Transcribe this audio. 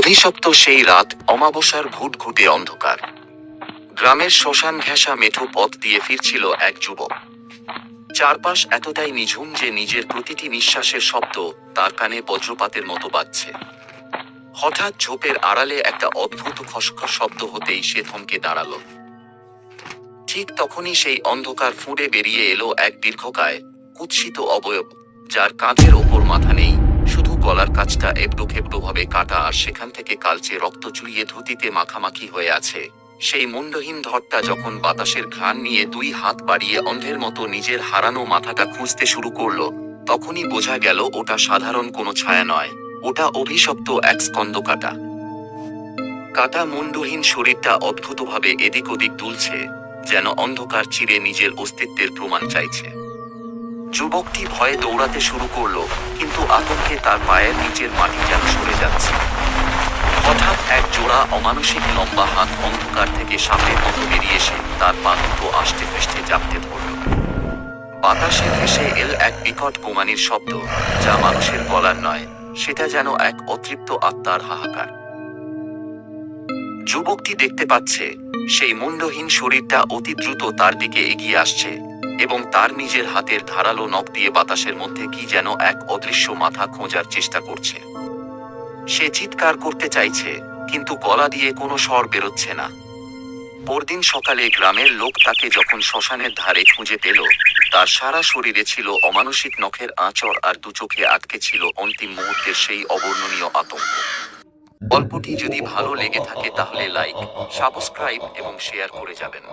অভিশপ্ত সেই রাত, অমাবস্যার ঘুটঘুটে অন্ধকার। গ্রামের শ্মশান ঘেঁষা মেঠো পথ দিয়ে ফিরছিল এক যুবক। চারপাশ এতটাই নিঝুম যে নিজের প্রতিটি নিঃশ্বাসের শব্দ তার কানে বজ্রপাতের মতো বাজছে। হঠাৎ ঝোপের আড়ালে একটা অদ্ভুত খসখস শব্দ হতেই সে থমকে দাঁড়ালো। ঠিক তখনই সেই অন্ধকার ফুঁড়ে বেরিয়ে এলো এক দীর্ঘকায়, কুৎসিত অবয়ব, যার কাঁধের ওপর মাথা নেই, শুধু গলার কাছটা এবড়ো খেবড়োভাবে কাটা, আর সেখান থেকে কালচে রক্ত চুইয়ে ধুতিতে মাখামাখি হয়ে আছে। সেই মুন্ডহীন ধরটা যখন বাতাসের ঘ্রাণ নিয়ে দুই হাত বাড়িয়ে অন্ধের মতো নিজের হারানো মাথাটা খুঁজতে শুরু করলো, তখনই বোঝা গেল ওটা সাধারণ কোনো ছায়া নয়, ওটা অভিশপ্ত এক স্কন্দকাটা। কাটা মুন্ডহীন শরীরটা অদ্ভুতভাবে এদিক ওদিক দুলছে, যেন অন্ধকার চিরে নিজের অস্তিত্বের প্রমাণ চাইছে। যুবকটি ভয়ে দৌড়াতে শুরু করলো, কিন্তু আতঙ্কে তার পায়ের নিচের মাটি যেন সরে যাচ্ছে। হঠাৎ এক জোড়া অমানুষিক লম্বা হাত অন্ধকার থেকে সাপের মতো বেরিয়ে এসে তার পা দুটো আষ্টে পৃষ্ঠে জাপটে ধরল। বাতাসে ভেসে এল এক বিকট গোমানির শব্দ, যা মানুষের গলার নয়, সেটা যেন এক অতৃপ্ত আত্মার হাহাকার। যুবকটি দেখতে পাচ্ছে সেই মুন্ডহীন শরীরটা অতি দ্রুত তার দিকে এগিয়ে আসছে, এবং তার নিজের হাতের ধারালো নখ দিয়ে বাতাসের মধ্যে কি যেন এক অদৃশ্য মাথা খোঁজার চেষ্টা করছে। সে চিৎকার করতে চাইছে, কিন্তু গলা দিয়ে কোনো স্বর বেরোচ্ছে না। পরদিন সকালে গ্রামের লোক তাকে যখন শ্মশানের ধারে খুঁজে পেল, তার সারা শরীরে ছিল অমানুষিক নখের আঁচড়, আর দু চোখে আটকে ছিল অন্তিম মুহূর্তের সেই অবর্ণনীয় আতঙ্ক। গল্পটি যদি ভালো লেগে থাকে তাহলে লাইক, সাবস্ক্রাইব এবং শেয়ার করে যাবেন।